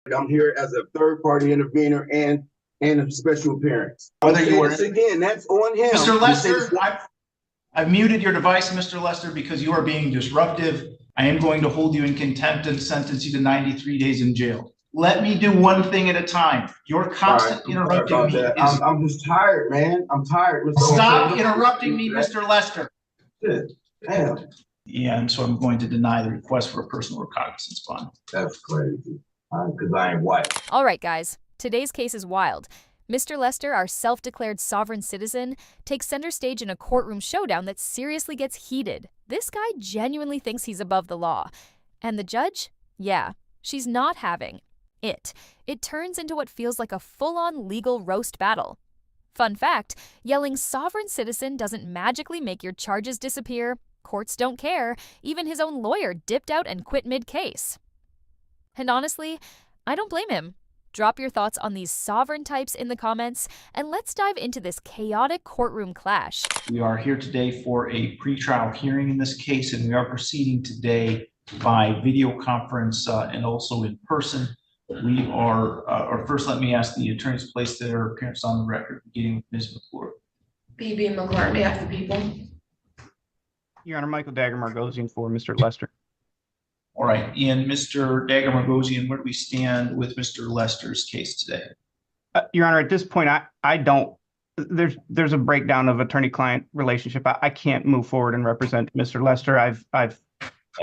I'm here as a third-party intervener and a special appearance. Whether you were again, that's on him. Mr. Lester, I've muted your device, Mr. Lester, because you are being disruptive. I am going to hold you in contempt and sentence you to 93 days in jail. Let me do one thing at a time. You're constantly interrupting me. I'm just tired, man. I'm tired, Mr. Stop interrupting me, Mr. Lester. Damn. And so I'm going to deny the request for a personal recognizance bond. That's crazy. Because I ain't white. All right, guys. Today's case is wild. Mr. Lester, our self-declared sovereign citizen, takes center stage in a courtroom showdown that seriously gets heated. This guy genuinely thinks he's above the law. And the judge? Yeah, she's not having it. It turns into what feels like a full-on legal roast battle. Fun fact, yelling sovereign citizen doesn't magically make your charges disappear. Courts don't care. Even his own lawyer dipped out and quit mid-case. And honestly, I don't blame him. Drop your thoughts on these sovereign types in the comments, and let's dive into this chaotic courtroom clash. We are here today for a pretrial hearing in this case, and we are proceeding today by video conference and also in person. We are, or first let me ask the attorneys to place their appearance on the record, beginning with Ms. McClure. B.B. McClure, on behalf of the people. Your Honor, Michael Dagger-Margosian for Mr. Lester. All right, and Mr. Dagger-Margosian, where do we stand with Mr. Lester's case today? Your Honor, at this point, I don't. There's a breakdown of attorney-client relationship. I can't move forward and represent Mr. Lester. I've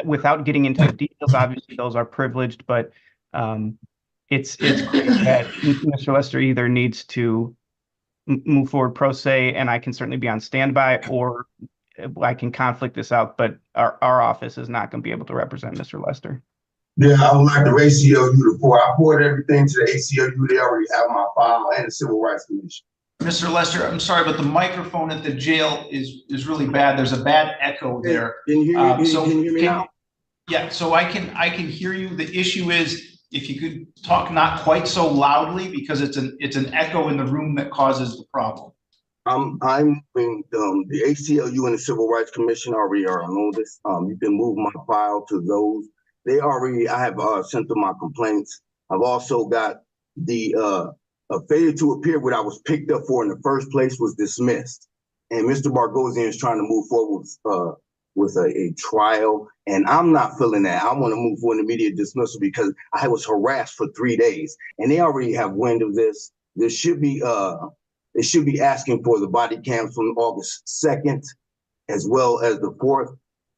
without getting into the details. Obviously, those are privileged, but it's clear that Mr. Lester either needs to move forward pro se, and I can certainly be on standby, or I can conflict this out, but our office is not going to be able to represent Mr. Lester. Yeah, I would like the ACLU to pour. I poured everything to the ACLU. They already have my file and the Civil Rights Commission. Mr. Lester, I'm sorry, but the microphone at the jail is really bad. There's a bad echo there. Can you hear me, can you hear me now? Yeah, so I can hear you. The issue is if you could talk not quite so loudly, because it's an echo in the room that causes the problem. I'm in the ACLU and the Civil Rights Commission already are on this. You can move my file to those. I have sent them my complaints. I've also got the failure to appear, what I was picked up for in the first place, was dismissed. And Mr. Bargosian is trying to move forward with a trial, and I'm not feeling that. I want to move for an immediate dismissal because I was harassed for 3 days, and they already have wind of this. There should be they should be asking for the body cams from August 2nd, as well as the 4th.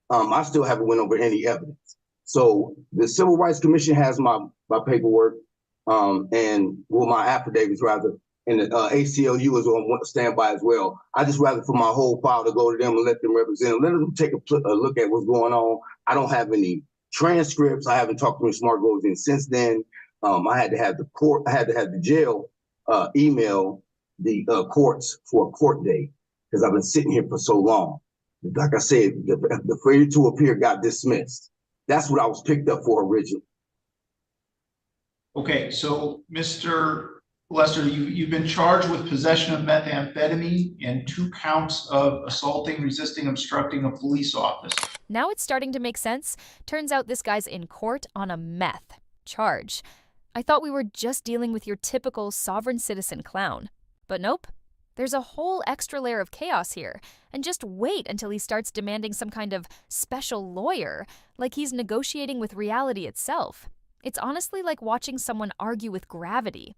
I still haven't went over any evidence. So the Civil Rights Commission has my paperwork, and my affidavits rather, and the ACLU is on standby as well. I just rather for my whole file to go to them and let them represent them, let them take a look at what's going on. I don't have any transcripts. I haven't talked to Ms. Margosian since then. I had to have the jail email the courts for a court date because I've been sitting here for so long. Like I said, the failure to appear got dismissed. That's what I was picked up for originally. Okay, so Mr. Lester, you've been charged with possession of methamphetamine and 2 counts of assaulting, resisting, obstructing a police officer. Now it's starting to make sense. Turns out this guy's in court on a meth charge. I thought we were just dealing with your typical sovereign citizen clown. But nope, there's a whole extra layer of chaos here. And just wait until he starts demanding some kind of special lawyer, like he's negotiating with reality itself. It's honestly like watching someone argue with gravity.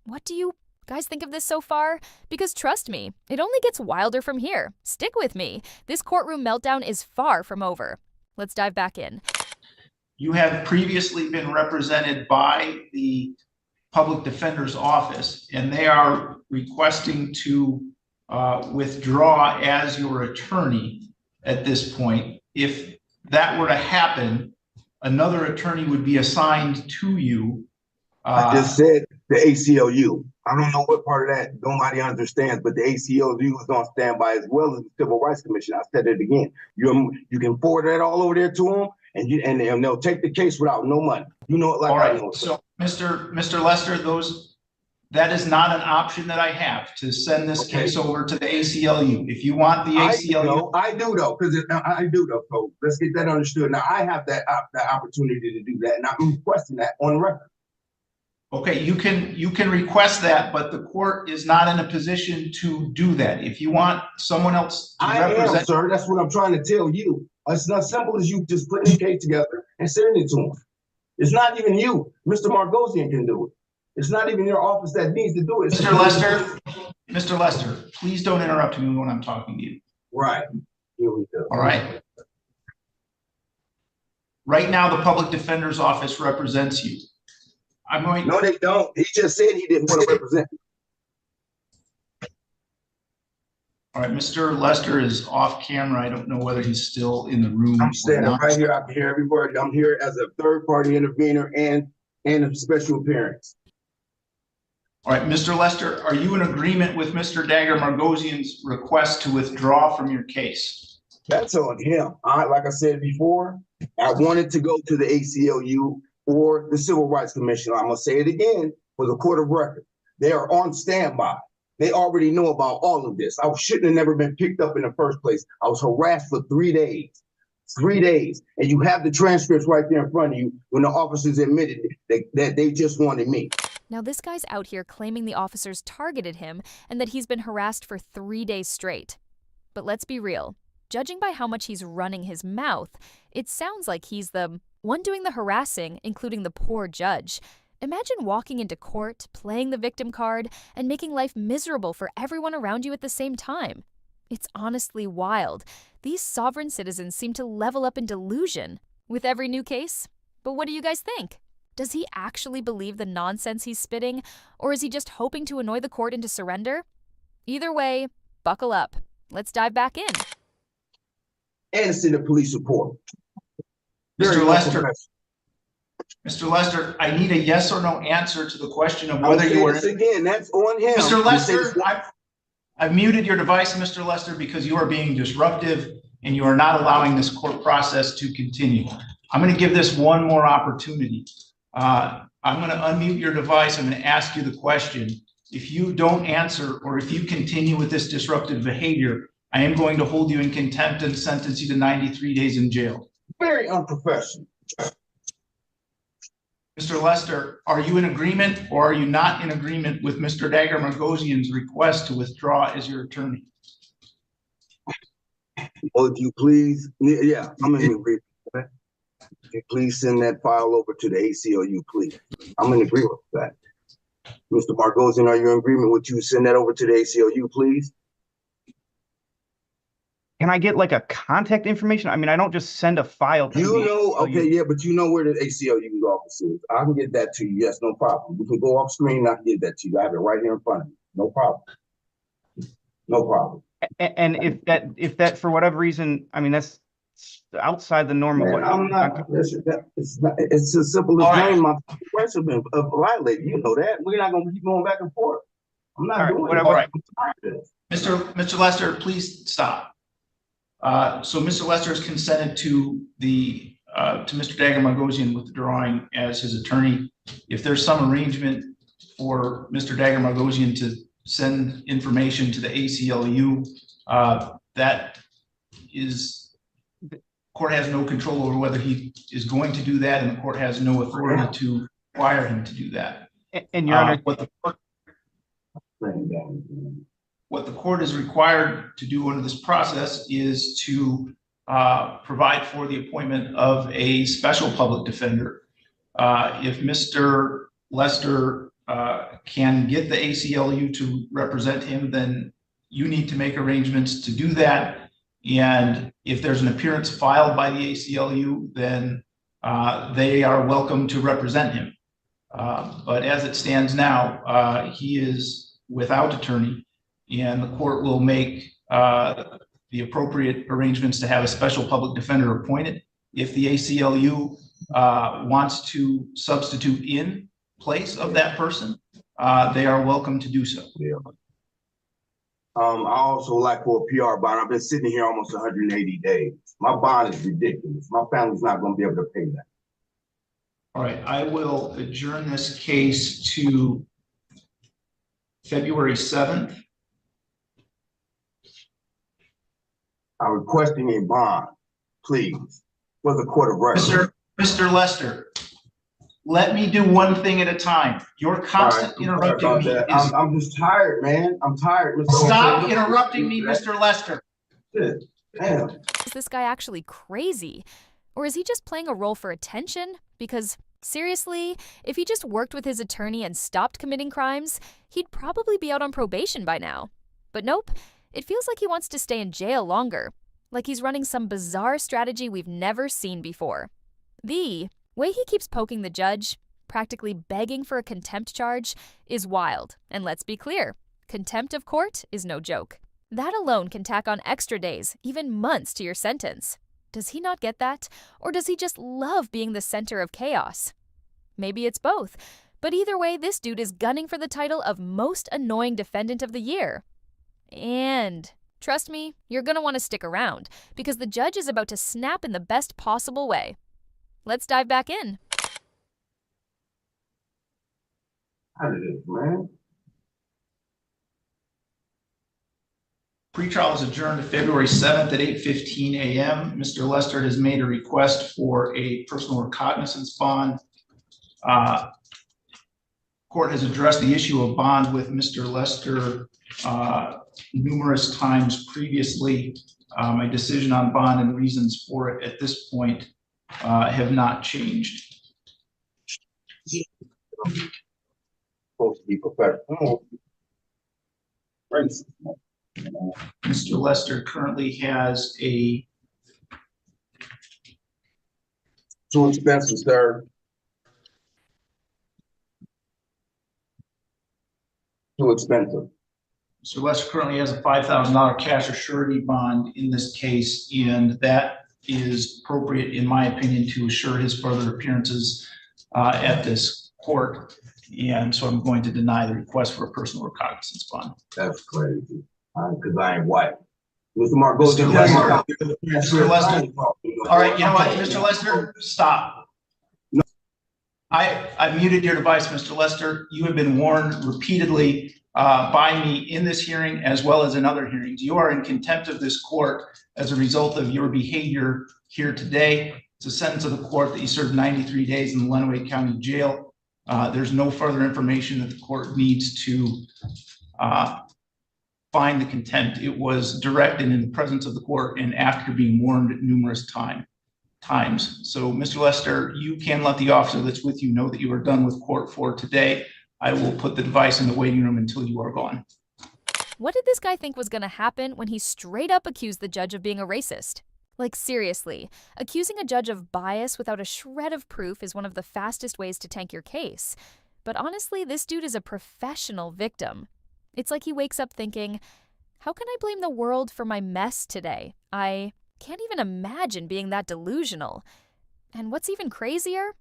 What do you guys think of this so far? Because trust me, it only gets wilder from here. Stick with me. This courtroom meltdown is far from over. Let's dive back in. You have previously been represented by the Public Defender's Office, and they are requesting to withdraw as your attorney at this point. If that were to happen, another attorney would be assigned to you. I just said the ACLU. I don't know what part of that nobody understands, but the ACLU is on standby as well as the Civil Rights Commission. I said it again. You can forward that all over there to them, and they'll take the case without no money. You know it like all right. I know. So, Mr. Lester, that is not an option that I have to send this case over to the ACLU. If you want the ACLU, I do though, because I do though. So let's get that understood. Now I have that opportunity to do that, and I'm requesting that on record. Okay, you can request that, but the court is not in a position to do that. If you want someone else to I am, represent, sir. That's what I'm trying to tell you. It's not simple as you just putting the case together and sending it to him. It's not even you. Mr. Margosian can do it. It's not even your office that needs to do it. Mr. Lester, please don't interrupt me when I'm talking to you. Right. Here we go. All right. Right now, the public defender's office represents you. I'm going. No, they don't. He just said he didn't want to represent. All right, Mr. Lester is off camera. I don't know whether he's still in the room. I'm standing right here. I can hear everybody. I'm here as a third-party intervener and a special appearance. All right, Mr. Lester, are you in agreement with Mr. Dagger Margosian's request to withdraw from your case? That's on him. Like I said before, I wanted to go to the ACLU or the Civil Rights Commission. I'm going to say it again for the court of record. They are on standby. They already know about all of this. I shouldn't have never been picked up in the first place. I was harassed for 3 days. 3 days. And you have the transcripts right there in front of you when the officers admitted that they just wanted me. Now this guy's out here claiming the officers targeted him and that he's been harassed for 3 days straight. But let's be real. Judging by how much he's running his mouth, it sounds like he's the one doing the harassing, including the poor judge. Imagine walking into court, playing the victim card, and making life miserable for everyone around you at the same time. It's honestly wild. These sovereign citizens seem to level up in delusion with every new case. But what do you guys think? Does he actually believe the nonsense he's spitting, or is he just hoping to annoy the court into surrender? Either way, buckle up. Let's dive back in. And send a police report. Mr. Lester, I need a yes or no answer to the question of whether you are. Again, that's on him. Mr. Lester, I've muted your device, Mr. Lester, because you are being disruptive and you are not allowing this court process to continue. I'm going to give this one more opportunity. I'm going to unmute your device. I'm going to ask you the question. If you don't answer or if you continue with this disruptive behavior, I am going to hold you in contempt and sentence you to 93 days in jail. Very unprofessional. Mr. Lester, are you in agreement or are you not in agreement with Mr. Dagger Margosian's request to withdraw as your attorney? Well, if you please, yeah, I'm in agreement. If you please send that file over to the ACLU, please. I'm in agreement with that. Mr. Margosian, are you in agreement with you send that over to the ACLU, please? Can I get like a contact information? I mean, I don't just send a file to you know, okay, yeah, but you know where the ACLU's office is. I can get that to you. Yes, no problem. We can go off screen. I can get that to you. I have it right here in front of me. No problem. No problem. And if that for whatever reason, I mean, that's outside the norm of what I'm not. It's as simple as saying my rights have been violated. You know that. We're not going to keep going back and forth. I'm not doing it. All right. Mr. Lester, please stop. So Mr. Lester has consented to Mr. Dagger Margosian withdrawing as his attorney. If there's some arrangement for Mr. Dagger Margosian to send information to the ACLU, that is, the court has no control over whether he is going to do that, and the court has no authority to require him to do that. And Your Honor, what the court is required to do under this process is to provide for the appointment of a special public defender. If Mr. Lester can get the ACLU to represent him, then you need to make arrangements to do that. And if there's an appearance filed by the ACLU, then they are welcome to represent him. But as it stands now, he is without attorney, and the court will make the appropriate arrangements to have a special public defender appointed. If the ACLU wants to substitute in place of that person, they are welcome to do so. Yeah. I also like for a PR bond. I've been sitting here almost 180 days. My bond is ridiculous. My family's not going to be able to pay that. All right, I will adjourn this case to February 7th. I'm requesting a bond, please, for the court of record. Mr. Lester, let me do one thing at a time. You're constant All right, I'm sorry interrupting me. about that. I'm just tired, man. I'm tired. Mr. Stop O'Shea. interrupting me, Mr. Lester. Shit. Damn. Is this guy actually crazy? Or is he just playing a role for attention? Because, seriously, if he just worked with his attorney and stopped committing crimes, he'd probably be out on probation by now. But nope, it feels like he wants to stay in jail longer. Like he's running some bizarre strategy we've never seen before. The way he keeps poking the judge, practically begging for a contempt charge, is wild. And let's be clear, contempt of court is no joke. That alone can tack on extra days, even months to your sentence. Does he not get that? Or does he just love being the center of chaos? Maybe it's both. But either way, this dude is gunning for the title of Most Annoying Defendant of the Year. And trust me, you're going to want to stick around, because the judge is about to snap in the best possible way. Let's dive back in. How did it, man? Pretrial is adjourned to February 7th at 8:15 a.m. Mr. Lester has made a request for a personal recognizance bond. Court has addressed the issue of bond with Mr. Lester numerous times previously. My decision on bond and reasons for it at this point have not changed. Supposed to be professional. Mr. Lester currently has a Too expensive, sir. Too expensive. Mr. Lester currently has a $5,000 cash or surety bond in this case, and that is appropriate, in my opinion, to assure his further appearances at this court. And so I'm going to deny the request for a personal recognizance bond. That's crazy. Because I ain't white. Mr. Mark, go to Mr. the Mr. Lester. All right, you know what, Mr. Lester, stop. No. I muted your device, Mr. Lester. You have been warned repeatedly by me in this hearing as well as in other hearings. You are in contempt of this court as a result of your behavior here today. It's a sentence of the court that you served 93 days in the Lenawee County Jail. There's no further information that the court needs to find the contempt. It was directed in the presence of the court and after being warned numerous times. So, Mr. Lester, you can let the officer that's with you know that you are done with court for today. I will put the device in the waiting room until you are gone. What did this guy think was going to happen when he straight up accused the judge of being a racist? Like, seriously, accusing a judge of bias without a shred of proof is one of the fastest ways to tank your case. But honestly, this dude is a professional victim. It's like he wakes up thinking, how can I blame the world for my mess today? I can't even imagine being that delusional. And what's even crazier?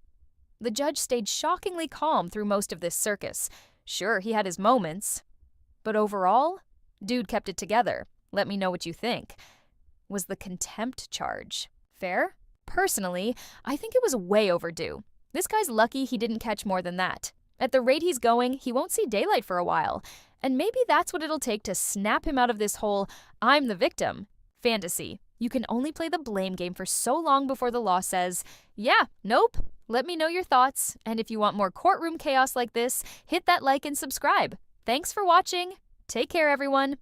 The judge stayed shockingly calm through most of this circus. Sure, he had his moments. But overall, dude kept it together. Let me know what you think. Was the contempt charge fair? Personally, I think it was way overdue. This guy's lucky he didn't catch more than that. At the rate he's going, he won't see daylight for a while. And maybe that's what it'll take to snap him out of this whole I'm the victim fantasy. You can only play the blame game for so long before the law says, yeah, nope. Let me know your thoughts. And if you want more courtroom chaos like this, hit that like and subscribe. Thanks for watching. Take care, everyone.